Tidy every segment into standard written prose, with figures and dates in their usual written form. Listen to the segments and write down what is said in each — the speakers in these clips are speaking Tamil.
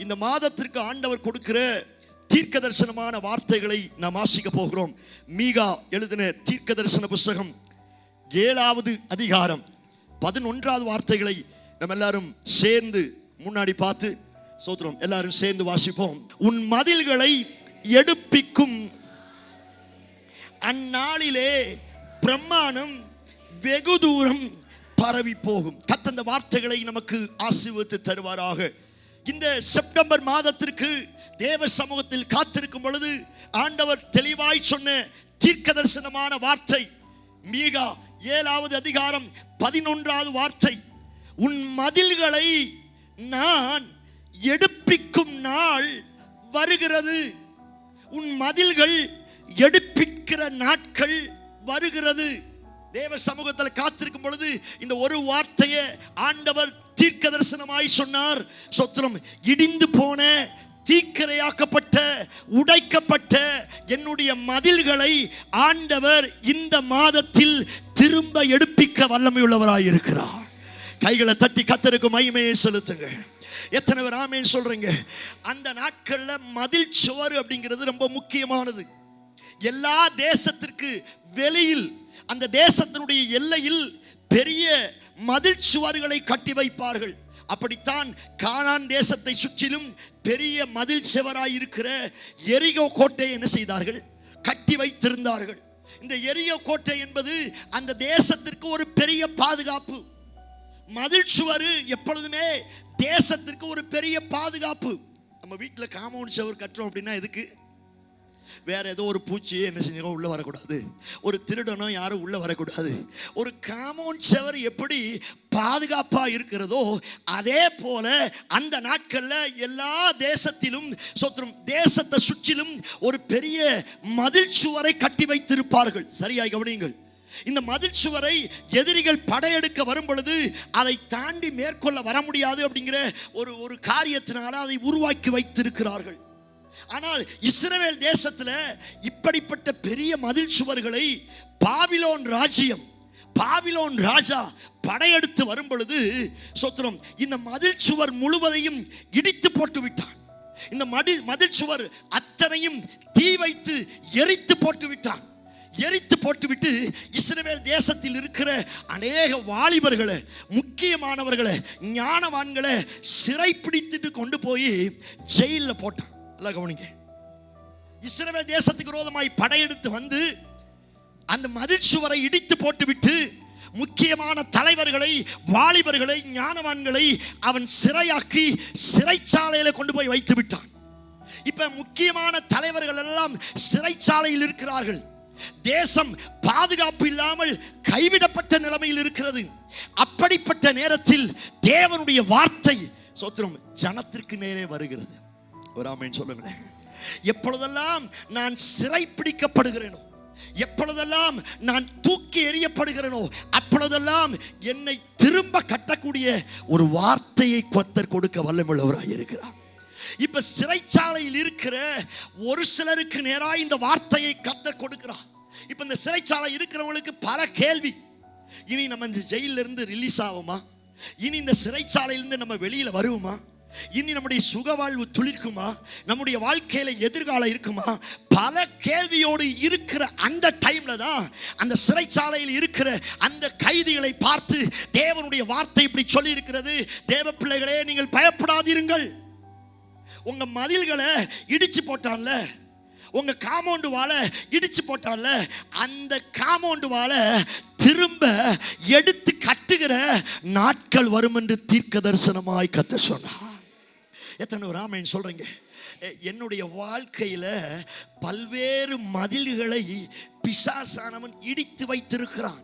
இந்த மாதத்திற்கு ஆண்டவர் கொடுக்கிற தீர்க்க தரிசனமான வார்த்தைகளை நாம் வாசிக்க போகிறோம். மீகா எழுதின தீர்க்க தரிசன புஸ்தகம் 7வது அதிகாரம் 11வது வார்த்தைகளை நம்ம எல்லாரும் சேர்ந்து முன்னாடி பார்த்து சோத்திரம் எல்லாரும் சேர்ந்து வாசிப்போம். உன் மதில்களை எடுப்பிக்கும் அந்நாளிலே பிரமாணம் வெகு தூரம் பரவி போகும். கர்த்தர் அந்த வார்த்தைகளை நமக்கு ஆசீர்வதித்து தருவாராக. இந்த செப்டம்பர் மாதத்திற்கு தேவ சமூகத்தில் காத்திருக்கும் பொழுது ஆண்டவர் தெளிவாய் சொன்ன தீர்க்க தரிசனமான வார்த்தை மீகா 7வது அதிகாரம் 11வது வார்த்தை. உன் மதில்களை நான் எடுப்பிக்கும் நாள் வருகிறது. உன் மதில்கள் எடுப்பிக்கிற நாட்கள் வருகிறது. தேவ சமூகத்தில் காத்திருக்கும் பொழுது இந்த ஒரு வார்த்தையை ஆண்டவர் தீர்க்க தரிசனமாய் சொன்னார். சொத்திரம் இடிந்து போன தீக்கிரையாக்கப்பட்ட உடைக்கப்பட்ட என்னுடைய மதில்களை ஆண்டவர் இந்த மாதத்தில் திரும்ப எடுப்பிக்க வல்லமை உள்ளவராய் இருக்கிறார். கைகளை தட்டி கர்த்தருக்கு மகிமையை செலுத்துங்க. எத்தனை பேர் ஆமென் சொல்றீங்க? அந்த நாட்கள்ல மதில் சுவர் அப்படிங்கிறது ரொம்ப முக்கியமானது. எல்லா தேசத்திற்கு வெளியில் அந்த தேசத்தினுடைய எல்லையில் பெரிய மதில் சுவர்களை கட்டி வைப்பார்கள். அப்படித்தான் கானான் தேசத்தை சுற்றிலும் பெரிய மதில் சுவராய் இருக்கிற எரிகோ கோட்டையை என்ன செய்தார்கள்? கட்டி வைத்திருந்தார்கள். இந்த எரிகோ கோட்டை என்பது அந்த தேசத்திற்கு ஒரு பெரிய பாதுகாப்பு. மதில் சுவர் எப்பொழுதுமே தேசத்திற்கு ஒரு பெரிய பாதுகாப்பு. நம்ம வீட்டில் காம்பவுண்ட் சுவர் கட்டுறோம் அப்படின்னா எதுக்கு? வேற ஏதோ ஒரு பூச்சியை என்ன செஞ்சோ உள்ள வரக்கூடாது, ஒரு திருடனோ யாரும் உள்ள வரக்கூடாது. ஒரு காம்பவுண்ட் சுவர் எப்படி பாதுகாப்பா இருக்கிறதோ அதே போல அந்த நாட்கள்ல எல்லா தேசத்திலும் சொத்திரம் தேசத்தை சுற்றிலும் ஒரு பெரிய மதில் சுவரை கட்டி வைத்திருப்பார்கள். சரியாய் கவனியுங்கள். இந்த மதில் சுவரை எதிரிகள் படையெடுக்க வரும் பொழுது அதை தாண்டி மேற்கொள்ள வர முடியாது அப்படிங்கிற ஒரு காரியத்தினால அதை உருவாக்கி வைத்திருக்கிறார்கள். ஆனால் இஸ்ரவேல் தேசத்துல இப்படிப்பட்ட பெரிய மதில் சுவர்களை பாபிலோன் ராஜா படையெடுத்து வரும் பொழுது சொத்திரம் இந்த மதில் சுவர் முழுவதையும் இடித்து போட்டு விட்டான். இந்த மதில் சுவர் அத்தனையும் தீ வைத்து எரித்து போட்டு விட்டான். எரித்து போட்டுவிட்டு இஸ்ரவேல் தேசத்தில் இருக்கிற அநேக வாலிபர்களை, முக்கியமானவர்களை, ஞானவான்களை சிறை பிடித்துட்டு கொண்டு போய் ஜெயிலில் போட்டான். எல்லாம் கவனிங்க. இஸ்ரவேல் தேசத்துக்கு விரோதமாய் படையெடுத்து வந்து அந்த மதில் சுவரை இடித்து போட்டுவிட்டு முக்கியமான தலைவர்களை, வாலிபர்களை, ஞானவான்களை அவன் சிறையாக்கி சிறைச்சாலையில கொண்டு போய் வைத்து விட்டான். இப்ப முக்கியமான தலைவர்கள் எல்லாம் சிறைச்சாலையில் இருக்கிறார்கள். தேசம் பாதுகாப்பு இல்லாமல் கைவிடப்பட்ட நிலைமையில் இருக்கிறது. அப்படிப்பட்ட நேரத்தில் தேவனுடைய வார்த்தை சோத்திரம் ஜனத்திற்கு நேரே வருகிறது. ஒரு ஆமென் சொல்லுங்களேன். எப்பொழுதெல்லாம் நான் சிறை பிடிக்கப்படுகிறேனோ, எப்பொழுதெல்லாம் நான் தூக்கி எறியப்படுகிறேனோ அப்பொழுதெல்லாம் என்னை திரும்ப கட்டக்கூடிய ஒரு வார்த்தையை கர்த்தர் கொடுக்க வல்லமையுள்ளவராய் இருக்கிறார். இப்ப சிறைச்சாலையில் இருக்கிற ஒரு சிலருக்கு நேராக இந்த வார்த்தையை கர்த்தர் கொடுக்கிறார். இப்ப இந்த சிறைச்சாலை இருக்கிறவங்களுக்கு பல கேள்வி. இனி நம்ம இந்த ஜெயில இருந்து ரிலீஸ் ஆகுமா? இனி இந்த சிறைச்சாலையிலிருந்து நம்ம வெளியில வருவோமா? இனி நம்முடைய சுகவாழ்வு துளிர்க்குமா? நம்முடைய வாழ்க்கையில எதிர்காலம் இருக்குமா? பல கேள்வியோடு இருக்கிற அந்த டைம்ல தான் அந்த சிறைச்சாலையில் இருக்கிற அந்த கைதிகளை பார்த்து தேவனுடைய வார்த்தை இப்படி சொல்லி இருக்கிறது. தேவ பிள்ளைகளே, நீங்கள் பயப்படாதீர்கள். உங்க மதில்களை இடிச்சு போட்டான்ல, உங்க காம்பவுண்ட் வாலை இடிச்சு போட்டான்ல, அந்த காம்பவுண்ட் வாலை திரும்ப எடுத்து கட்டுகிற நாட்கள் வரும் என்று தீர்க்க தரிசனமாய் கர்த்தர் சொன்னார். எத்தனை ஒரு ஆமென் சொல்றீங்க? என்னுடைய வாழ்க்கையில பல்வேறு மதில்களை பிசாசானவன் இடித்து வைத்திருக்கிறான்.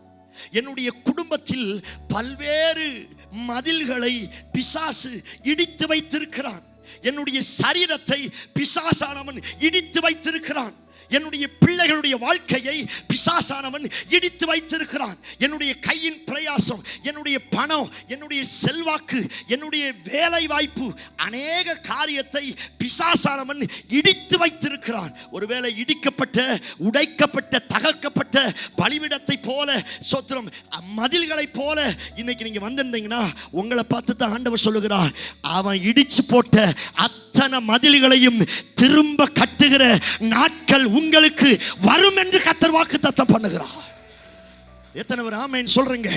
என்னுடைய குடும்பத்தில் பல்வேறு மதில்களை பிசாசு இடித்து வைத்திருக்கிறான். என்னுடைய சரீரத்தை பிசாசானவன் இடித்து வைத்திருக்கிறான். என்னுடைய பிள்ளைகளுடைய வாழ்க்கையை பிசாசானவன் இடித்து வைத்திருக்கிறான். என்னுடைய கையின் பிரயாசம், என்னுடைய பணம், என்னுடைய செல்வாக்கு, என்னுடைய வேலை வாய்ப்பு, அநேக காரியத்தை பிசாசானவன் இடித்து வைத்திருக்கிறான். ஒருவேளை இடிக்கப்பட்ட, உடைக்கப்பட்ட, தகர்க்கப்பட்ட பலிபீடத்தை போல சோத்திரம் மதில்களை போல இன்னைக்கு நீங்க வந்திருந்தீங்கன்னா உங்களை பார்த்து தான் ஆண்டவர் சொல்லுகிறார், அவன் இடிச்சு போட்ட அத்தனை மதில்களையும் திரும்ப கட்டுகிற நாட்கள் உங்களுக்கு வரும் என்று கர்த்தர் வாக்குத்தத்தம் பண்ணுகிறார். எத்தனை பேர் ஆமென் சொல்றீங்க?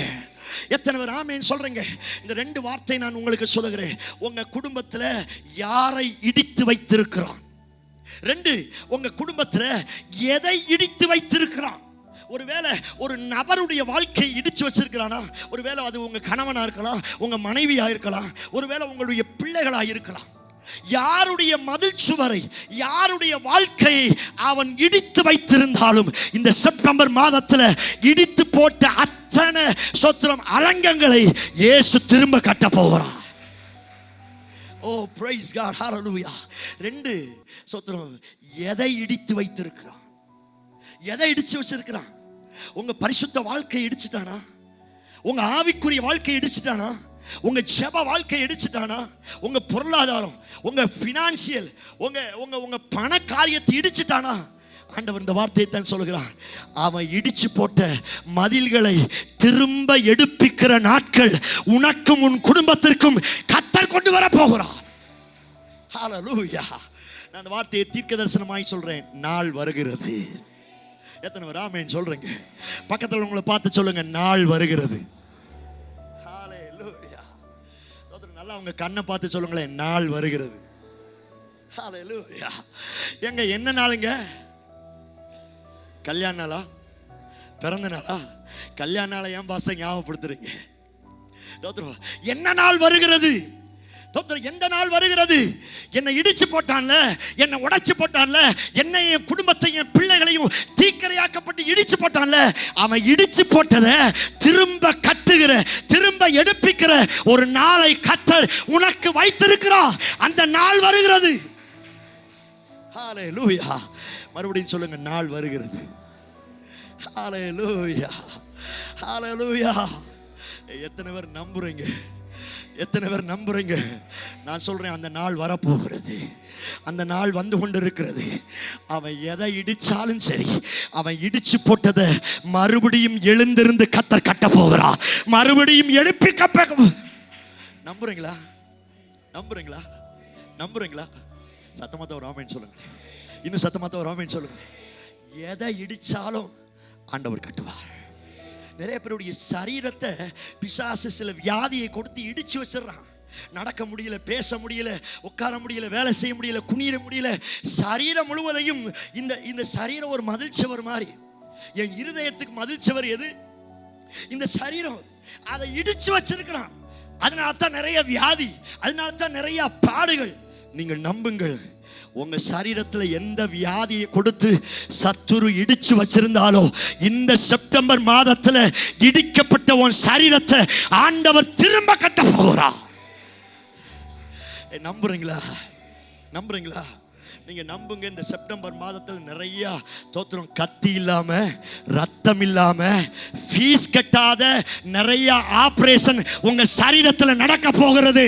எத்தனை பேர் ஆமென் சொல்றீங்க? இந்த ரெண்டு வார்த்தை நான் உங்களுக்கு சொல்லுகிறேன். உங்க குடும்பத்தில் யாரை இடித்து வைத்திருக்கிறான்? ரெண்டு, உங்க குடும்பத்தில் எதை இடித்து வைத்திருக்கிறான்? ஒருவேளை ஒரு நபருடைய வாழ்க்கையை இடிச்சு வச்சிருக்கிறானா? ஒருவேளை அது உங்க கணவனா இருக்கலாம், உங்க மனைவியா இருக்கலாம், ஒருவேளை உங்களுடைய பிள்ளைகளா இருக்கலாம். யாருடைய மதில் சுவரை, யாருடைய வாழ்க்கையை அவன் இடித்து வைத்திருந்தாலும் இந்த செப்டம்பர் மாதத்தில் இடித்து போட்ட அத்தனை சொத்திரம் அலங்கங்களை இயேசு திரும்ப கட்ட போகிறார். ஓ பிரைஸ் காட், ஹalleluya. ரெண்டு சொத்திரம், எதை இடித்து வைத்திருக்கிறான்? எதை இடிச்சு வச்சிருக்கிறான்? உங்க பரிசுத்த வாழ்க்கையை இடிச்சிட்டானா? உங்க ஆவிக்குரிய வாழ்க்கையை இடிச்சிட்டானா? உங்க ஜெப வாழ்க்கையை இடிச்சிட்டானா? உங்க பொருளாதாரம், உங்க பினான்சியல், உங்க உங்க உங்க பண காரியத்தை இடிச்சிட்டானா? ஆண்டவர் இந்த வார்த்தையை தான் சொல்கிறார். அவன் இடிச்சு போட்ட மதில்களை திரும்ப எடுப்பிக்கிற நாட்கள் உனக்கும் உன் குடும்பத்திற்கும் கர்த்தர் கொண்டு வர போகிறார். ஹalleluya. நான் அந்த வார்த்தையை தீர்க்க தரிசனமாய் சொல்றேன். நாள் வருகிறது. எத்தனை பேர் ஆமென் சொல்றீங்க? பக்கத்தில் உங்களை பார்த்து சொல்லுங்க, நாள் வருகிறது. ஹalleluya. நல்லா உங்க கண்ணை பார்த்து சொல்லுங்களேன், நாள் வருகிறது. ஹalleluya. எங்க என்ன நாளுங்க? கல்யாண நாளா? பிறந்த நாளா? கல்யாண நாளை ஏன் பாச ஞாபகப்படுத்துறீங்க? என்ன நாள் வருகிறது? எந்த நாள் வருகிறது? என்னை இடிச்சு போட்டான்ல, என்னை உடைச்சு போட்டான்ல, என்னை, என் குடும்பத்தையும் என் பிள்ளைகளையும் தீக்கிரையாக்கப்பட்டு இடிச்சு போட்டான்ல, அவன் இடிச்சு போட்டதை திரும்ப கட்டுகிற, திரும்ப எடுப்பிக்கிற ஒரு நாளை கர்த்தர் உனக்கு வைத்திருக்கிறார். அந்த நாள் வருகிறது. ஹalleluya. மறுபடியும் சொல்லுங்க, நாள் வருகிறது. ஹalleluya. ஹalleluya. எத்தனை பேர் நம்புறீங்க? எத்தனை பேர் நம்புறீங்க? நான் சொல்றேன், அந்த நாள் வரப்போகிறது. அந்த நாள் வந்து கொண்டிருக்கிறது. அவன் எதை இடிச்சாலும் சரி, அவன் இடிச்சு போட்டதை மறுபடியும் எழுந்திருந்து கர்த்தர் கட்ட போகிறார். மறுபடியும் எழுப்பி கப்ப. நம்புறீங்களா? நம்புறீங்களா? நம்புறீங்களா? சத்தமாத்த ஒரு ஆமென் சொல்லுங்க. இன்னும் சத்தமாத்த ஒரு ஆமென் சொல்லுங்க. எதை இடிச்சாலும் ஆண்டவர் கட்டுவார். நிறைய பேருடைய சரீரத்தை பிசாசு சில வியாதியை கொடுத்து இடிச்சு வச்சிடறான். நடக்க முடியல, பேச முடியல, உட்கார முடியல, வேலை செய்ய முடியல, குனிய முடியல. சரீரம் முழுவதையும் இந்த சரீரம் ஒரு மதில் சுவர் மாதிரி. என் இருதயத்துக்கு மதில் சுவர் எது? இந்த சரீரம். அதை இடிச்சு வச்சிருக்கிறான். அதனால தான் நிறைய வியாதி, அதனால தான் நிறைய பாடுகள். நீங்கள் நம்புங்கள், உங்க சரீரத்தில் எந்த வியாதியை கொடுத்து சத்துரு இடிச்சு வச்சிருந்தாலோ, இந்த செப்டம்பர் மாதத்தில் இடிக்கப்பட்ட உன் சரீரத்தை ஆண்டவர் திரும்ப கட்ட போகிறார். நம்புறீங்களா? நம்புறீங்களா? நீங்க நம்புங்க. இந்த செப்டம்பர் மாதத்தில் நிறைய தோத்திரம், கத்தி இல்லாம, ரத்தம் இல்லாம, ஃபீஸ் கட்டாத நிறைய ஆபரேஷன் உங்க சரீரத்தில் நடக்க போகிறது.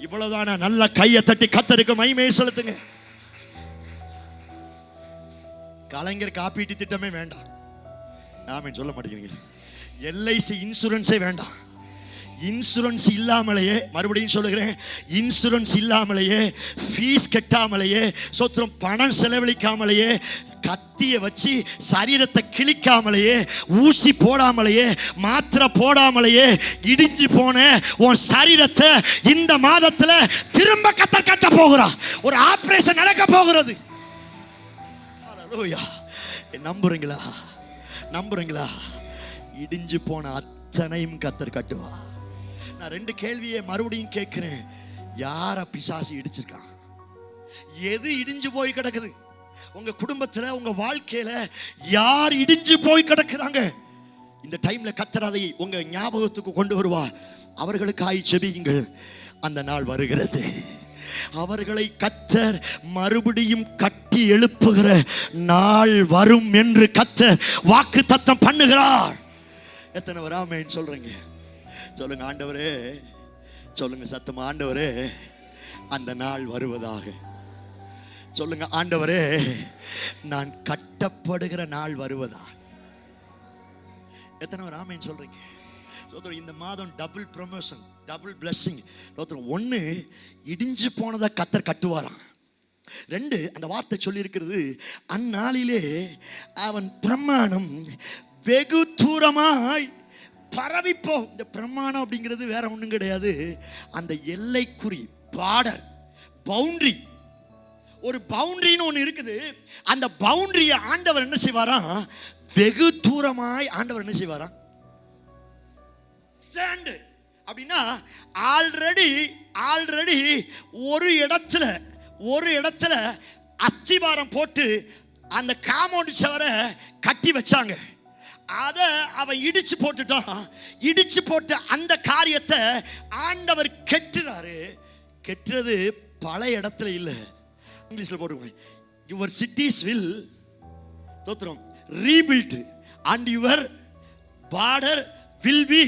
இவ்வளவுதானா? நல்ல கையை தட்டி கர்த்தருக்கு மகிமையை செலுத்துங்க. கலைஞர் காப்பீட்டு திட்டமே வேண்டாம். ஆமென் சொல்ல மாட்டேங்கிறீங்க. எல்ஐசி இன்சூரன்ஸே வேண்டாம். இன்சூரன்ஸ் இல்லாமலேயே, மறுபடியும் சொல்லுகிறேன், இன்சூரன்ஸ் இல்லாமலேயே, ஃபீஸ் கட்டாமலேயே, சொத்திரம் பணம் செலவழிக்காமலேயே, கத்தியை வச்சு சரீரத்தை கிழிக்காமலேயே, ஊசி போடாமலேயே, மாத்திரை போடாமலேயே இடிஞ்சு போன உன் சரீரத்தை இந்த மாதத்துல திரும்ப கர்த்தர் கட்ட போகிறார். ஒரு ஆபரேஷன் நடக்க போகிறது. ஹalleluya. நம்புறீங்களா? நம்புறீங்களா? இடிஞ்சு போன அத்தனையும் கர்த்தர் கட்டுவா. நான் ரெண்டு கேள்வியை மறுபடியும் கேட்கிறேன். யார பிசாசு இடிச்சிருக்கான்? எது இடிஞ்சு போய் கிடக்குது? உங்க குடும்பத்துல, உங்க வாழ்க்கையில யார் இடிஞ்சு போய் கிடக்குறாங்க? இந்த டைம்ல கர்த்தர் அதை உங்க ஞாபகத்துக்கு கொண்டு வருவார். அவர்களுக்காய் ஜெபியுங்கள். அந்த நாள் வருகிறது. அவர்களை கர்த்தர் மறுபடியும் கட்டி எழுப்புகிற நாள் வரும் என்று கர்த்தர் வாக்குத்தத்தம் பண்ணுகிறார். எத்தனை பேர் ஆமென் சொல்றீங்க? சொல்லுங்க, ஆண்டவரே. சொல்லுங்க சத்தமா, ஆண்டவரே, அந்த நாள் வருவதாக. சொல்லுங்க, ஆண்டவரே, நான் கட்டப்படுகிற நாள் வருவதாக. எத்தனை பேர் ஆமென் சொல்றீங்க? இந்த மாதம் டபுள் ப்ரமோஷன், டபுள் பிளெஸிங். ஒன்று, இடிஞ்சு போனதை கத்தர் கட்டுவாராம். ரெண்டு, அந்த வார்த்தை சொல்லி இருக்கிறது, அந்நாளிலே அவன் பிரமாணம் வெகு தூரமாய் பரவிப்போ. இந்த பிரமாணம் அப்படிங்கிறது வேற ஒன்றும் கிடையாது, அந்த எல்லைக்குறி, பார்டர், பவுண்டரி. ஒரு பவுண்டரின்னு ஒன்று இருக்குது. அந்த பவுண்டரியை ஆண்டவர் என்ன செய்வாராம்? வெகு தூரமாய் ஆண்டவர் என்ன செய்வாராம்? ஸ்டாண்ட் அப்படின்னா ஆல்ரெடி ஒரு இடத்துல அஸ்திவாரம் போட்டு அந்த காம்பவுண்ட் சுவரை கட்டி வச்சாங்க. அதை அவன் இடிச்சு போட்டுட்டான். இடிச்சு போட்டு அந்த காரியத்தை ஆண்டவர் கெட்டுறாரு. கெட்டுறது பல இடத்துல இல்லை. இங்கிலீஷ்ல போட்டுக்கோங்க, your cities will rebuild and your border will be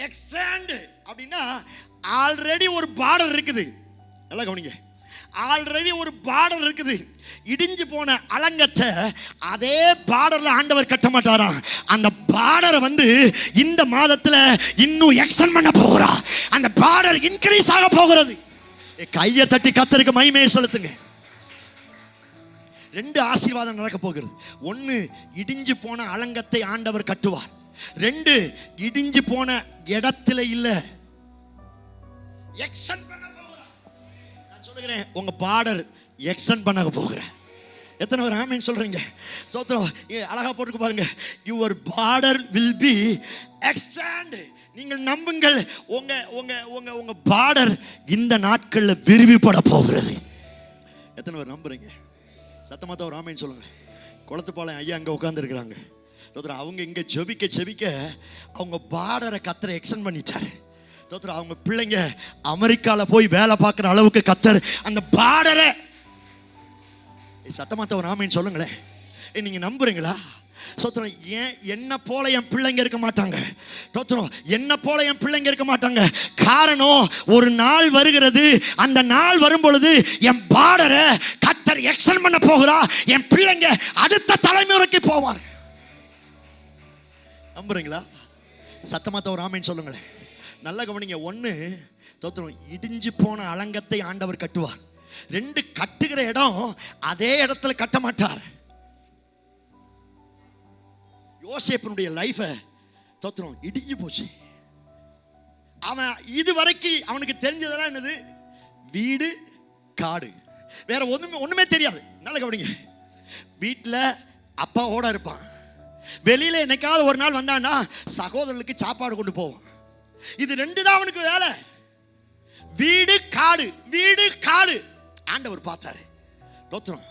extend. அப்படின்னா ஆல்ரெடி ஒரு பார்டர் இருக்குது. நல்லா கவனிங்க, ஆல்ரெடி ஒரு பார்டர் இருக்குது. இடிஞ்சு போன அலங்கத்தை அதே பார்டர்ல ஆண்டவர் கட்ட மாட்டாராம். அந்த பார்டரை இந்த மாதத்துல இன்னும் எக்ஸ்டெண்ட் பண்ண போகிறா. அந்த பார்டர் இன்க்ரீஸ் ஆக போகிறது. கையை தட்டி கர்த்தருக்கு மகிமையை செலுத்துங்க. ரெண்டு ஆசீர்வாதம் நடக்க போகிறது. ஒன்னு, இடிஞ்சு போன அலங்கத்தை ஆண்டவர் கட்டுவார். ரெண்டு, இடிஞ்சு போன இடத்துல இல்ல, எக்ஸ்டெண்ட் பண்ண போகிறார். நான் சொல்லுகிறேன், உங்க பார்டர் எக்ஸ்டெண்ட் பண்ண போகிறேன். எத்தனை பேர் ஆமென் சொல்றீங்க? ஸ்தோத்திரம். அழகா போட்டுக்கு பாருங்க, your border will be extend. நீங்கள் நம்புங்கள், உங்க உங்க உங்க உங்க பார்டர் இந்த நாட்களில் விரிவுபட போகிறது. எத்தனை பேர் நம்புறீங்க? சத்தமா தான் ஒரு ஆமென் சொல்லுங்க. குளத்துப்பாளையம் ஐயா அங்கே உட்கார்ந்து இருக்கிறாங்க. அவங்க இங்கே ஜெபிக்க அவங்க பார்டரை கத்தரை எக்ஸ்டெண்ட் பண்ணிட்டாரு. அவங்க பிள்ளைங்க அமெரிக்காவில் போய் வேலை பார்க்குற அளவுக்கு கத்தர் அந்த பார்டரை. சத்தமா தான் ஒரு ஆமென் சொல்லுங்களேன். நீங்க நம்புறீங்களா? சோத்திரம். ஏன் என்ன போல என் பிள்ளைங்க இருக்க மாட்டாங்க? சோத்திரம். என்ன போல என் பிள்ளைங்க இருக்க மாட்டாங்க. காரணம், ஒரு நாள் வருகிறது, அந்த நாள் வரும் பொழுது என் பார்டரை கத்தர் எக்ஸ்டெண்ட் பண்ண போகிறா. என் பிள்ளைங்க அடுத்த தலைமுறைக்கு போவார். நம்புறீங்களா? சத்தமா தான் ஒரு ஆமென் சொல்லுங்களேன். நல்ல கவனிங்க. ஒன்று, தோத்திரம், இடிஞ்சு போன அலங்கத்தை ஆண்டவர் கட்டுவார். ரெண்டு, கட்டுகிற இடம் அதே இடத்துல கட்ட மாட்டார். யோசேப்பினுடைய லைஃப தோத்திரம் இடிஞ்சு போச்சு. அவன் இதுவரைக்கும் அவனுக்கு தெரிஞ்சதெல்லாம் என்னது? வீடு, காடு, வேற ஒண்ணுமே தெரியாது. நல்ல கவனிங்க. வீட்டில் அப்பாவோட இருப்பான். வெளியில என்னைக்காவது ஒரு நாள் வந்தான்னா சகோதரர்களுக்கு சாப்பாடு கொண்டு போவான். இது ரெண்டு தான் அவனுக்கு வேலை. வீடு, காடு, வீடு, காடு. ஆண்டவர் பார்த்தாரு. தோத்திரம்.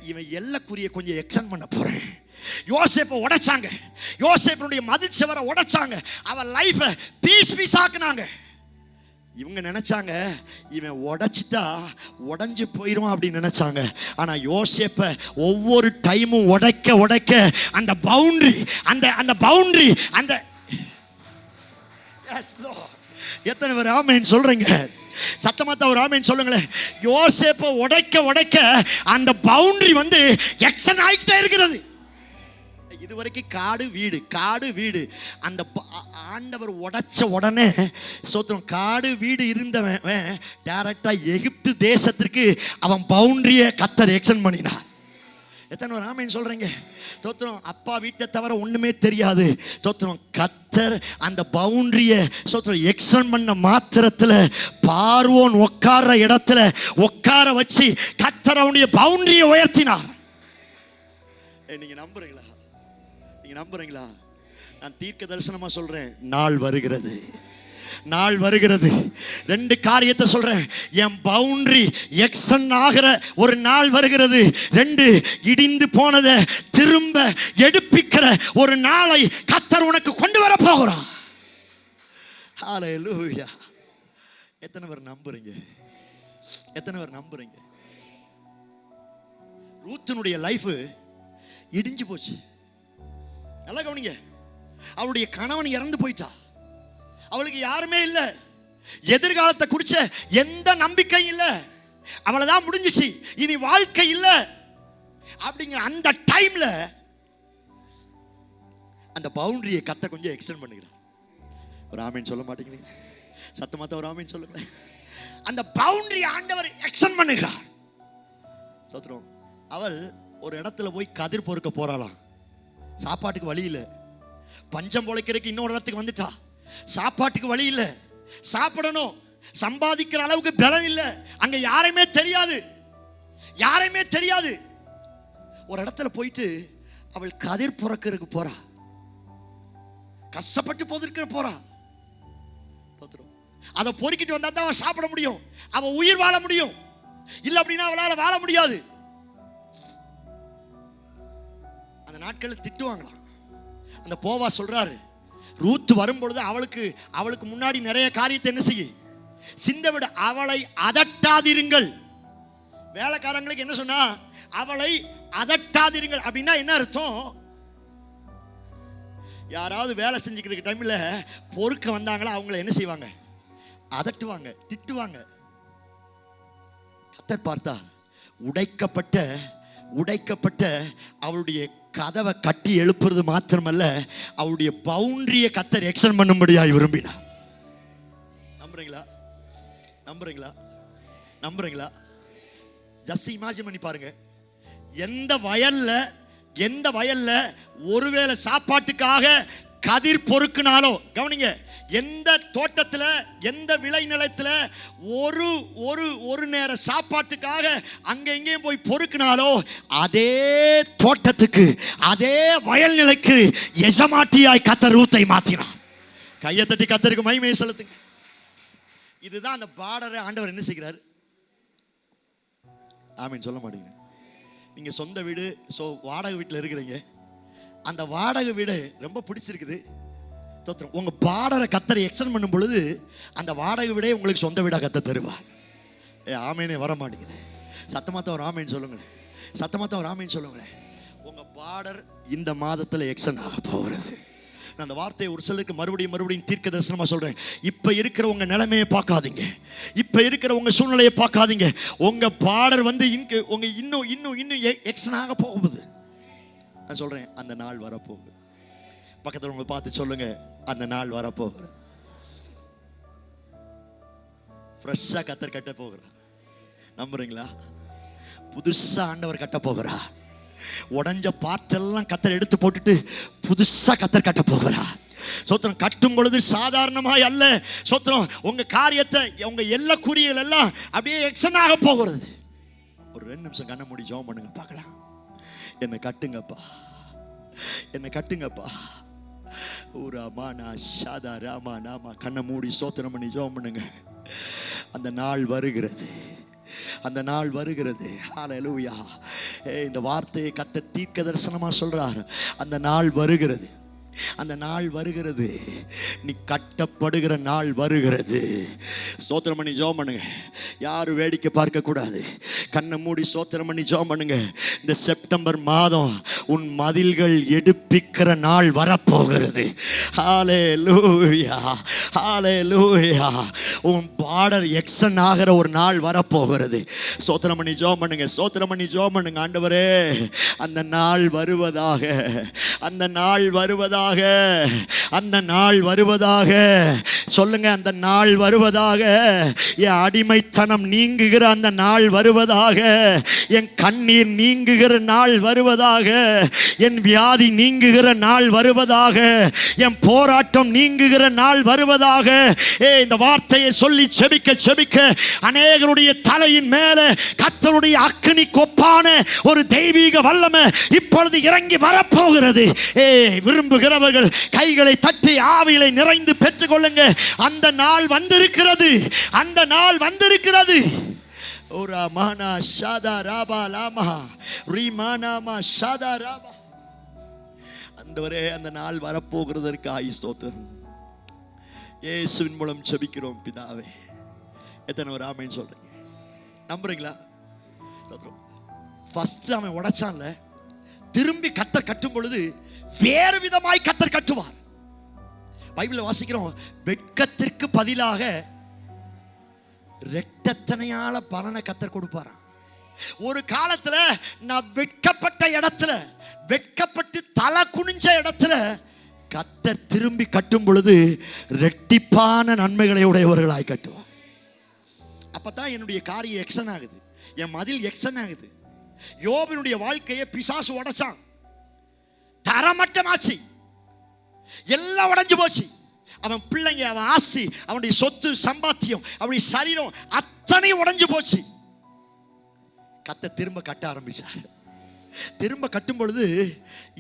இவன் எல்லக்குரிய கொஞ்சம் எக்ஸ்டெண்ட் பண்ண போறேன். யோசேப்பை உடைச்சாங்க. யோசேப்பினுடைய மதில் சுவரை உடைச்சாங்க. அவன் லைஃபை பீஸ் ஆக்குனாங்க. இவங்க நினைச்சாங்க இவன் உடைச்சிட்டா உடைஞ்சு போயிடும் அப்படின்னு நினைச்சாங்க. ஆனா யோசேப்பை ஒவ்வொரு டைமும் உடைக்க அந்த பவுண்டரி அந்த பவுண்டரி அந்த எத்தனை பேர் ஆமென் சொல்றீங்க? சத்தமாத்த ஒரு ஆமென் சொல்லுங்களேன். யோசேப்பை உடைக்க அந்த பவுண்டரி எக்ஸ்டெண்ட் ஆகிட்டே இருக்கிறது. இதுவரைக்கும் காடு வீடு. அந்த ஆண்டவர் உடைச்ச உடனே சோத்திரம், காடு வீடு இருந்தவன் டைரக்டா எகிப்து தேசத்திற்கு அவன் பவுண்டரியை கத்தர் எக்ஸ்டெண்ட் பண்ணினார். எத்தனை ஒரு ஆமென் சொல்றீங்க? தோத்திரம். அப்பா வீட்டை தவிர ஒண்ணுமே தெரியாது. தோத்திரம். கத்தர் அந்த பவுண்டரியை சோத்திரம் எக்ஸ்டெண்ட் பண்ண மாத்திரத்துல பார்வோன் உட்கார்ற இடத்துல உட்கார வச்சு கத்தர் அவனுடைய பவுண்டரியை உயர்த்தினார். நீங்க நம்புறீங்களா? நம்புறீங்களா? நான் தீர்க்க தரிசனமா சொல்றேன், நாள் வருகிறது. ரெண்டு காரியத்தை சொல்றேன். என் பவுண்டரி எக்ஸ்டெண்ட் ஆகிற ஒரு நாள் வருகிறது. ரெண்டு, இடிந்து போனதை திரும்ப எடுப்பிக்கிற ஒரு நாளை கர்த்தர் உனக்கு கொண்டு வர போகிறார். ஹல்லேலூயா. எத்தனை பேர் நம்புறீங்க? ரூத்தினுடைய லைஃப் இடிஞ்சு போச்சு. நல்லா கவனிங்க. அவளுடைய கணவன் இறந்து போயிட்டா. அவளுக்கு யாருமே இல்லை. எதிர்காலத்தை குறிச்ச எந்த நம்பிக்கையும் இல்லை. அவளதான் முடிஞ்சிச்சு, இனி வாழ்க்கை இல்லை அப்படிங்கிற அந்த டைம்ல அந்த பவுண்டரியை கத்த கொஞ்சம் எக்ஸ்டெண்ட் பண்ணுகிறார். ஒரு ஆமீன் சொல்ல மாட்டேங்கிறீங்க. சத்தமாத்த ஒரு ஆமீன் சொல்லுங்க. அந்த பவுண்டரி ஆண்டவர் எக்ஸ்டெண்ட் பண்ணுகிறார். சோத்ரம். அவள் ஒரு இடத்துல போய் கதிர் பொறுக்க போறாளாம். சாப்பாட்டுக்கு வழி இல்லை. பஞ்சம் பொழைக்கிறதுக்கு இன்னொரு இடத்துக்கு வந்துட்டா. சாப்பாட்டுக்கு வழி இல்லை. சாப்பிடணும், சம்பாதிக்கிற அளவுக்கு பலன் இல்லை. அங்க யாரையுமே தெரியாது, யாரையுமே தெரியாது. ஒரு இடத்துல போயிட்டு அவள் கதிர் பொறுக்கிறதுக்கு போறா. கஷ்டப்பட்டு பொறுக்க போறா. அதை பொறுக்கிட்டு வந்தா தான் அவன் சாப்பிட முடியும், அவன் உயிர் வாழ முடியும். இல்லை அப்படின்னா அவளால் வாழ முடியாது. அந்த நாட்களில் திட்டுவாங்களாம். அந்த போவா சொல்றாரு, ரூத் வரும்பொழுது அவளுக்கு முன்னாடி நிறைய காரியத்தை என்ன செய்ய சிந்த விட, அவளை அதட்டாதிருங்கள். வேலைக்காரங்களுக்கு என்ன சொன்னா, அவளை அதட்டாதிருங்கள் அப்படின்னா என்ன அர்த்தம்? யாராவது வேலை செஞ்சுக்கிற டைம்ல பொறுக்க வந்தாங்களா அவங்கள என்ன செய்வாங்க? அதட்டுவாங்க, திட்டுவாங்க. கர்த்தர் பார்த்தா உடைக்கப்பட்ட அவளுடைய கதவை கட்டி எழுப்புறது மாத்திரமல்ல, அவளுடைய பவுண்டரியை கர்த்தர் எக்ஸ்டெண்ட் பண்ணும்படியாய் விரும்பினார். நம்புறீங்களா? ஜஸ்ட் இமேஜின் பண்ணி பாருங்க. எந்த வயல்ல ஒருவேளை சாப்பாட்டுக்காக கதிர் பொறுக்குனாலோ, கவனிங்க, எந்த தோட்டத்துல எந்த விளை நிலத்துல ஒரு நேர சாப்பாட்டுக்காக அங்க எங்கேயும் போய் பொறுக்குனாலோ, அதே தோட்டத்துக்கு அதே வயல் நிலைக்கு எஜமாட்டியாய் கர்த்தர் ரூத்தை மாத்தினார். கையை தட்டி கர்த்தருக்கு மகிமையை செலுத்துங்க. இதுதான் அந்த பார்டரை ஆண்டவர் என்ன செய்கிறார்? ஆமீன் சொல்ல மாட்டீங்க. நீங்க சொந்த வீடு, வாடகை வீட்டில் இருக்கிறீங்க. அந்த வாடகை வீடு ரொம்ப பிடிச்சிருக்குது. உங்க பார்டரை கர்த்தர் எக்ஸ்டெண்ட் பண்ணும் பொழுது அந்த வாடகை வீடே உங்களுக்கு சொந்த வீடா கர்த்தர் தருவார். ஆமீனே வர மாட்டேங்குது. சத்தமாத்த ஒரு ஆமீன் சொல்லுங்களேன். உங்க பார்டர் இந்த மாதத்துல எக்ஸ்டெண்ட் ஆக போகிறது. நான் அந்த வார்த்தையை ஒரு சிலருக்கு மறுபடியும் தீர்க்க தரிசனமா சொல்றேன். இப்ப இருக்கிற உங்க நிலைமையை பார்க்காதீங்க, இப்ப இருக்கிற உங்க சூழ்நிலையை பார்க்காதீங்க. உங்க பார்டர் உங்க இன்னும் எக்ஸ்டெண்ட் ஆக போகுது. நான் சொல்றேன், அந்த நாள் வரப்போகுது. பக்கத்தில் உங்களை பார்த்து சொல்லுங்க, அந்த நாள் வரப்போகிறது. ஃப்ரெஷ்ஷா கர்த்தர் கட்ட போகிறார். நம்புறீங்களா? புதுசா ஆண்டவர் கட்ட போகிறார். உடஞ்ச பாட்டெல்லாம் கர்த்தர் எடுத்து போட்டுட்டு புதுசா கர்த்தர் கட்ட போகிறார். சோத்திரம். கட்டும் பொழுது சாதாரணமாய் அல்ல. சோத்திரம். உங்க காரியத்தை, உங்க எல்லா குறிகள் எல்லாம் அப்படியே எக்ஸ்டெண்ட் ஆக போகிறது. ஒரு 2 நிமிஷம் கண்ணை மூடி ஜெபம் பண்ணுங்க பார்க்கலாம். என்னை கட்டுங்கப்பா. கண்ணை மூடி ஸ்தோத்திரம் பண்ணி ஜெபம் பண்ணுங்க. அந்த நாள் வருகிறது. ஹல்லேலூயா. இந்த வார்த்தையை கர்த்தர் தீர்க்க தரிசனமா சொல்றார். அந்த நாள் வருகிறது. நீ கட்டப்படுகிற நாள் வருகிறது. ஸ்தோத்திரம் பண்ணி ஜெபம் பண்ணுங்க. யாரும் வேடிக்கை பார்க்க கூடாது. கண்ணை மூடி ஸ்தோத்திரம் பண்ணி ஜெபம் பண்ணுங்க. இந்த செப்டம்பர் மாதம் உன் மதில்கள் எடுப்பிக்கிற நாள் வரப்போகிறது. ஹல்லேலூயா. உன் பார்டர் எக்ஸ்டெண்ட் ஆகிற ஒரு நாள் வரப்போகிறது. ஸ்தோத்திரம் பண்ணி ஜெபம் பண்ணுங்க. ஆண்டவரே, அந்த நாள் வருவதாக சொல்லுங்க. அந்த நாள் வருவதாக. என் அடிமைத்தனம் நீங்குகிற அந்த நாள் வருவதாக. என் கண்ணீர் நீங்குகிற நாள் வருவதாக. என் வியாதி நீங்குகிற நாள் வருவதாக. என் போராட்டம் நீங்குகிற நாள் வருவதாக. இந்த வார்த்தையை சொல்லி செபிக்க அநேகருடைய தலையின் மேல கர்த்தருடைய அக்கினி கொப்பான ஒரு தெய்வீக வல்லமை இப்பொழுது இறங்கி வரப்போகிறது. விரும்புகிறவர்கள் கைகளை தட்டி ஆவியிலே நிறைந்து பெற்றுக் கொள்ளுங்க. அந்த நாள் வந்திருக்கிறது. ஓரா மானா ஷாதா ராபா லாமா ரீமானாமா ஷாதா ராபா. ஆண்டவரே, அந்த நாள் வரப்போகிறதற்காக ஸ்தோத்திரம். இயேசுவின் மூலம் ஜெபிக்கிறோம் பிதாவே. எத்தனை ஒரு ஆமென் சொல்றீங்க? நம்புறீங்களா? ஃபர்ஸ்ட் அவன் உடைச்சான்ல, திரும்பி கர்த்தர் கட்டும் பொழுது வேறு விதமாய் கர்த்தர் கட்டுவார். பைபிள்ல வாசிக்கிறோம், வெட்கத்திற்கு பதிலாக ரெட்டத்தனையால பலனை கர்த்தர் கொடுப்பாராம். ஒரு காலத்துல நான் வெட்கப்பட்ட இடத்துல, வெட்கப்பட்டு தலை குனிஞ்ச இடத்துல கர்த்தர் திரும்பி கட்டும் பொழுது ரெட்டிப்பான நன்மைகளை உடையவர்களாய் கட்டுவார். அப்பதான் என்னுடைய காரியம் எக்ஸன் ஆகுது, என் மதில் எக்ஸன் ஆகுது. யோபினுடைய வாழ்க்கையை பிசாசு உடைச்சான், தரமட்டமாச்சு, எல்லாம் உடைஞ்சு போச்சு. அவன் பிள்ளைங்க, அவன் ஆஸ்தி, அவனுடைய சொத்து சம்பாத்தியம், அவனுடைய சரீரம் அத்தனையும் உடைஞ்சு போச்சு. கர்த்தர் திரும்ப கட்ட ஆரம்பிச்சார். திரும்ப கட்டும் பொழுது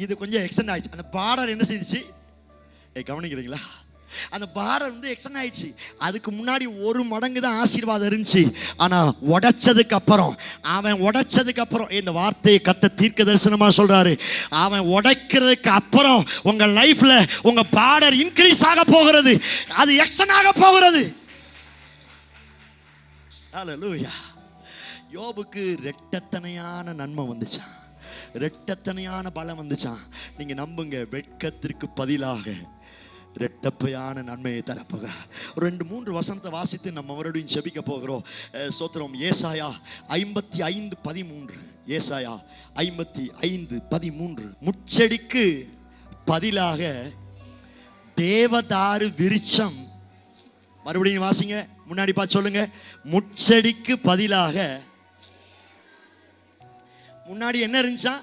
இது கொஞ்சம் எக்ஸ்டெண்ட் ஆயிடுச்சு. அந்த பார்டர் என்ன செய்துச்சு, கவனிக்கிறீங்களா? அந்த பார்டர் வந்து எக்ஸ்டெண்ட் ஆயிடுச்சு. அதுக்கு முன்னாடி ஒரு மடங்கு தான் ஆசீர்வாதம் இருந்துச்சு. ஆனா உடைச்சதுக்கு அப்புறம், அவன் உடைச்சதுக்கு அப்புறம், இந்த வார்த்தையை கர்த்தர் தீர்க்க தரிசனமா சொல்றாரு, அவன் உடைக்கிறதுக்கு அப்புறம் உங்க லைஃப்ல உங்க பார்டர் இன்க்ரீஸ் ஆக போகிறது, அது எக்ஸ்டெண்ட் ஆக போகிறது. ஹல்லேலூயா. யோபுக்கு ரெட்டத்தனையான நன்மை வந்துச்சான், ரெட்டத்தனையான பலம் வந்துச்சான். நீங்க நம்புங்க, வெட்கத்திற்கு பதிலாக ரெட்டப்பையான நன்மையை தரப்போக. 2-3 வசனத்தை வாசித்து நம்ம மறுபடியும் செபிக்க போகிறோம். ஸ்தோத்திரம். ஏசாயா 55:13. ஏசாயா 55:13. முச்செடிக்கு பதிலாக தேவதாரு விருட்சம். மறுபடியும் வாசிங்க, முன்னாடி பார்த்து சொல்லுங்க. முச்செடிக்கு பதிலாக, முன்னாடி என்ன இருந்துச்சா?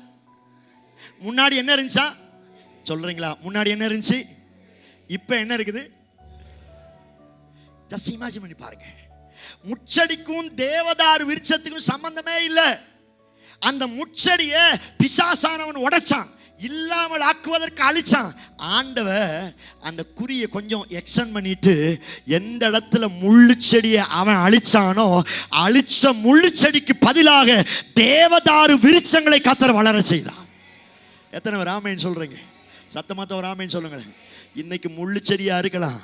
முன்னாடி என்ன இருந்துச்சா சொல்றீங்களா? முன்னாடி என்ன இருந்துச்சு, இப்ப என்ன இருக்குது? ஜஸ்ட் இமேஜின் பண்ணி பாருங்க. முச்செடிக்கும் தேவதாரு விருட்சத்துக்கும் சம்பந்தமே இல்லை. அந்த முச்செடியை பிசாசானவன் உடைச்சான், இல்லாமல் ஆக்குவதற்கு அழிச்சான். ஆண்டவர் அந்த குறியை கொஞ்சம் எக்ஸ்டெண்ட் பண்ணிட்டு, எந்த இடத்துல முள்ளு செடியை அவன் அழிச்சானோ, அழிச்ச முள்ளு செடிக்கு பதிலாக தேவதாரு விருட்சங்களை கர்த்தர் வளர செய்தான். எத்தனை ராமேன் சொல்றீங்க? சத்தமாத்த ராமேன் சொல்லுங்களேன். இன்னைக்கு முள்ளு செடியா இருக்கலாம்,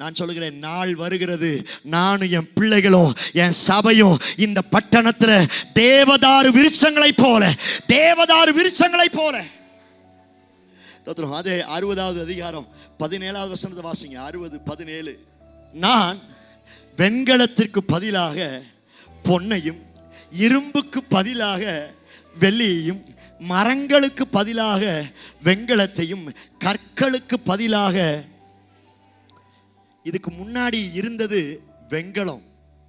நான் சொல்லுகிறேன், நாள் வருகிறது, நானும் என் பிள்ளைகளும் என் சபையும் இந்த பட்டணத்துல தேவதாரு விருட்சங்களை போல, தேவதாரு விருட்சங்களை போல. அதே 60வது அதிகாரம் 17வது வசனத்தை வாசிங்க. 60:17. நான் வெண்கலத்திற்கு பதிலாக பொன்னையும், இரும்புக்கு பதிலாக வெள்ளியையும், மரங்களுக்கு பதிலாக வெண்கலத்தையும், கற்களுக்கு பதிலாக. இதுக்கு முன்னாடி இருந்தது வெண்கலம்.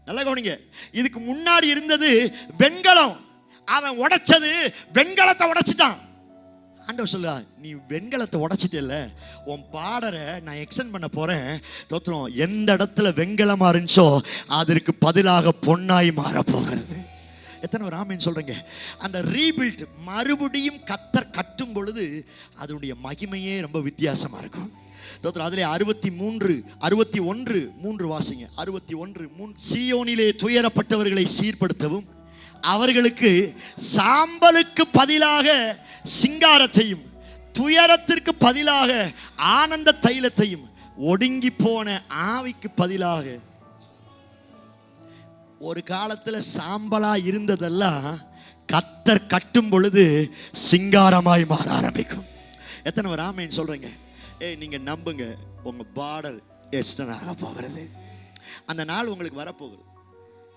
நல்லா கவனிங்க, இதுக்கு முன்னாடி இருந்தது வெண்கலம். அவன் உடைச்சது வெண்கலத்தை உடைச்சிட்டான். ஆண்டவர் சொல்லுவா, நீ வெண்கலத்தை உடைச்சிட்டல, உன் பார்டரை நான் எக்ஸ்டெண்ட் பண்ண போறேன். தோத்திரம். எந்த இடத்துல வெண்கலமா இருந்துச்சோ அதற்கு பதிலாக பொன்னாய் மாறப்போகிறது. எத்தனை ஒரு ஆமேன் சொல்றீங்க? அந்த ரீபில்ட், மறுபடியும் கர்த்தர் கட்டும் பொழுது அதனுடைய மகிமையே ரொம்ப வித்தியாசமா இருக்கும். அதிலே 61:3 வாசிங்க. 61:3. சீயோனிலே துயரப்பட்டவர்களை சீர்படுத்தவும், அவர்களுக்கு சாம்பலுக்கு பதிலாக சிங்காரத்தையும், துயரத்திற்கு பதிலாக ஆனந்த தைலத்தையும், ஒடுங்கி போன ஆவிக்கு பதிலாக. ஒரு காலத்துல சாம்பலா இருந்ததெல்லாம் கர்த்தர் கட்டும் பொழுது சிங்காரமாய் மாற ஆரம்பிக்கும். எத்தனை ஒரு ஆமேன் சொல்றீங்க? நீங்க நம்புங்க, உங்க பார்டர் எக்ஸ்டெண்ட் ஆக போகிறது. அந்த நாள் உங்களுக்கு வரப்போகுது,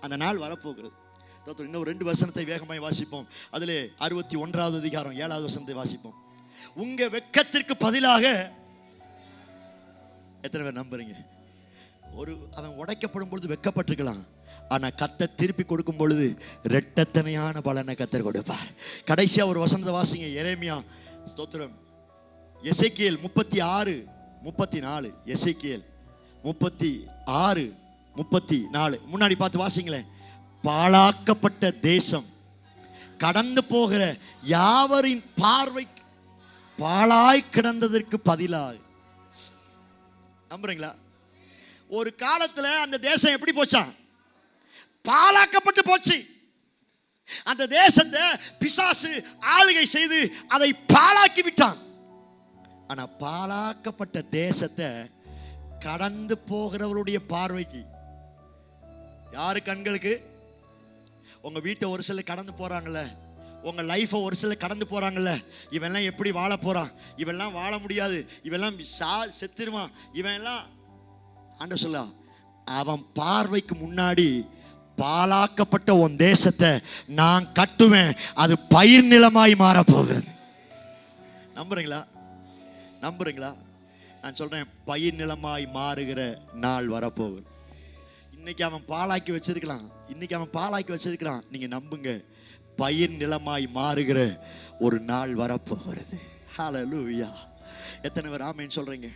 அந்த நாள் வரப்போகிறது. இன்னும் 2 வசனத்தை வேகமாய் வாசிப்போம். அதிலே 61வது அதிகாரம் 7வது வசனத்தை வாசிப்போம். உங்க வெட்கத்திற்கு பதிலாக. எத்தனை பேர் நம்புறீங்க? அவன் உடைக்கப்படும் பொழுது வெட்கப்பட்டிருக்கலாம், ஆனா கர்த்தர் திருப்பி கொடுக்கும் பொழுது ரெட்டத்தனையான பலனை கர்த்தர் கொடுப்பார். கடைசியா ஒரு வசனத்தை வாசிங்க. எரேமியா. ஸ்தோத்திரம். எசேக்கியேல் 36:34. எசேக்கியேல் 36:34. முன்னாடி பார்த்து வாசிங்களேன். பாழாக்கப்பட்ட தேசம் கடந்து போகிற யாவரின் பார்வை பாழாய் கிடந்ததற்கு பதிலாக. நம்புறீங்களா? ஒரு காலத்துல அந்த தேசம் எப்படி போச்சான்? பாழாக்கப்பட்டு போச்சு. அந்த தேசத்தை பிசாசு ஆளுகை செய்து அதை பாழாக்கி விட்டான். ஆனா பாழாக்கப்பட்ட தேசத்தை கடந்து போகிறவருடைய பார்வைக்கு, யாரு கண்களுக்கு? உங்க வீட்டை ஒரு சிலர் கடந்து போறாங்கல்ல, உங்க லைஃபை ஒரு சிலர் கடந்து போறாங்கல்ல, இவெல்லாம் எப்படி வாழ போறான், இவெல்லாம் வாழ முடியாது, இவெல்லாம் செத்துருவான், இவன் எல்லாம். ஆண்டவர் சொல்ல, அவன் பார்வைக்கு முன்னாடி பாழாக்கப்பட்ட உன் தேசத்தை நான் கட்டுவேன், அது பயிர் நிலமாய் மாற போகிறது. நம்புறீங்களா? நம்புறீங்களா? நான் சொல்றேன், பயிர் நிலமாய் மாறுகிற நாள் வரப்போகுது. இன்னைக்கு அவன் பாலாக்கி வச்சிருக்கிறான், நீங்க நம்புங்க, பயிர் நிலமாய் மாறுகிற ஒரு நாள் வரப்போகிறது. ஹல்லேலூயா. எத்தனை பேர் ஆமென் சொல்றீங்க?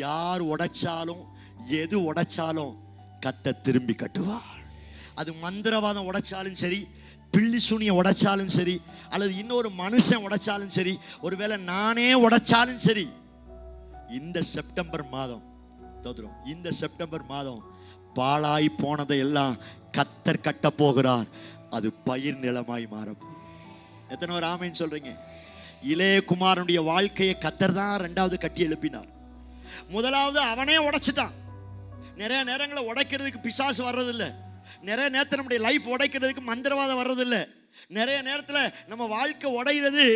யார் உடைச்சாலும் எது உடைச்சாலும் கர்த்தர் திரும்பி கட்டுவார். அது மந்திரவாதம் உடைச்சாலும் சரி, பில்லி சூனியம் உடைச்சாலும் சரி, அல்லது இன்னொரு மனுஷன் உடைச்சாலும் சரி, ஒருவேளை நானே உடைச்சாலும் சரி, இந்த செப்டம்பர் மாதம் பாழாய் போனதை எல்லாம் கர்த்தர் கட்ட போகிறார். அது பயிர் நிலமாய் மாறும். எத்தனை பேர் ஆமென் சொல்றீங்க? இளைய குமாரனுடைய வாழ்க்கையை கர்த்தர் தான் இரண்டாவது கட்டி எழுப்பினார். முதலாவது அவனே உடைச்சிட்டான். நிறைய நேரங்களை உடைக்கிறதுக்கு பிசாசு வர்றதில்லை. நிறைய நேரத்தில் நம்முடைய லைஃப் உடைக்கிறதுக்கு மந்திரவாதம் வர்றதில்லை. நிறைய நேரத்தில் நம்ம வாழ்க்கை உடைகிறது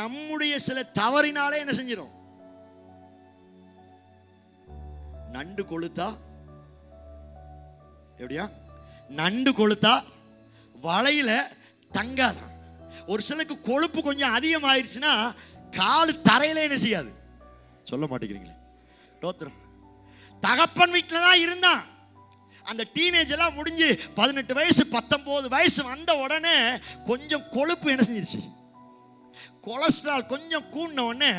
நம்முடைய சில தவறினாலே என்ன செஞ்சிடும்? நண்டு கொளுத்தா எப்படியா? நண்டு கொளுத்தா வலையில தங்காதான். ஒரு சிலருக்கு கொழுப்பு கொஞ்சம் அதிகமாயிருச்சுன்னா காலு தரையில என்ன செய்யாது? சொல்ல மாட்டேங்கிறீங்களே. தோத்திரம். தகப்பன் வீட்டில் தான் இருந்தான். அந்த டீனேஜ் எல்லாம் முடிஞ்சு 18 வயசு 19 வயசு வந்த உடனே கொஞ்சம் கொழுப்பு என்ன செஞ்சிருச்சு? கொலஸ்ட்ரால் கொஞ்சம் கூடின உடனே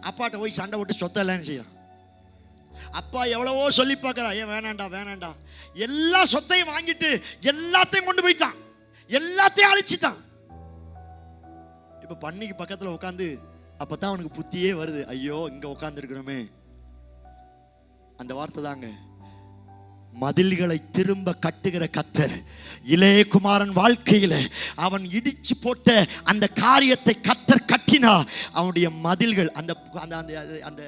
அப்பாட்ட போய் சண்டை விட்டு சொத்தை எல்லாம் செய்யலாம். அப்பா எவ்வளவோ சொல்லி பார்க்கறா, ஏன் வேணாண்டா. எல்லா சொத்தையும் வாங்கிட்டு எல்லாத்தையும் கொண்டு போயிட்டான், எல்லாத்தையும் அழிச்சிட்டான். இப்ப பண்ணிக்கு பக்கத்துல உட்காந்து அப்பதான் அவனுக்கு புத்தியே வருது, ஐயோ இங்க உட்கார்ந்து இருக்கிறோமே. அந்த வார்த்தை தாங்க, மதில்களை திரும்ப கட்டுகிற கர்த்தர். இளைய குமாரன் வாழ்க்கையில அவன் இடிச்சு போட்ட அந்த காரியத்தை கர்த்தர் கட்டினா, அவனுடைய மதில்கள் அந்த அந்த அந்த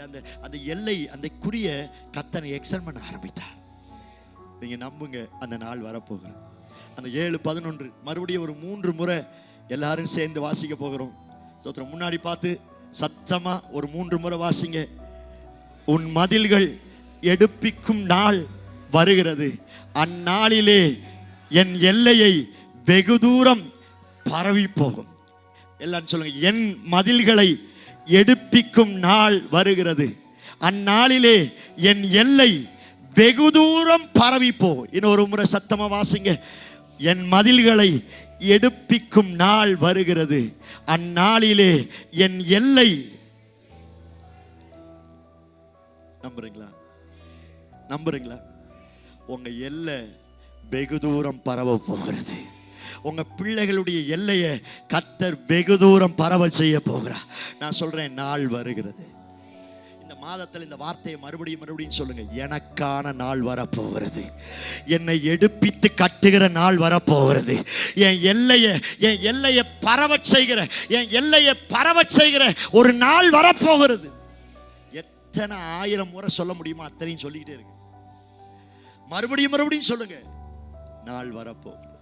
அந்த எல்லை, அந்த குறிய கர்த்தர் எக்ஸ்டெண்ட் பண்ண ஆரம்பித்தார். நீங்க நம்புங்க, அந்த நாள் வரப்போகுது. அந்த 7:11 மறுபடியும் ஒரு 3 முறை எல்லாரும் சேர்ந்து வாசிக்க போகிறோம். சோத்திரம். முன்னாடி பார்த்து சத்தமா ஒரு 3 முறை வாசிங்க. உன் மதில்கள் எடுப்பிக்கும் நாள் வருகிறது, அந்நாளிலே என் எல்லையை வெகு தூரம் பரவி போகும். எல்லாம் சொல்லுங்க, என் மதில்களை எடுப்பிக்கும் நாள் வருகிறது, அந்நாளிலே என் எல்லை வெகு தூரம் பரவி போகும். இன்னொரு முறை சத்தமா வாசிங்க. என் மதில்களை எடுப்பிக்கும் நாள் வருகிறது, அந்நாளிலே என் எல்லை. நம்புறீங்களா? உங்க எல்லை வெகு தூரம் பரவ போகிறது. உங்க பிள்ளைகளுடைய எல்லையை கர்த்தர் வெகு தூரம் பரவ செய்ய போகிறார். நான் சொல்றேன், நாள் வருகிறது. இந்த மாதத்தில் இந்த வார்த்தையை மறுபடியும் சொல்லுங்க. எனக்கான நாள் வரப்போகிறது. என்னை எடுப்பித்து கட்டுகிற நாள் வரப்போகிறது. என் எல்லையை பரவ செய்கிற ஒரு நாள் வரப்போகிறது. எத்தனை 1000 முறை சொல்ல முடியுமோ அத்தனையும் சொல்லிக்கிட்டே இருக்கு. மறுபடியும் சொல்லுங்க, நாள் வரப்போகுது.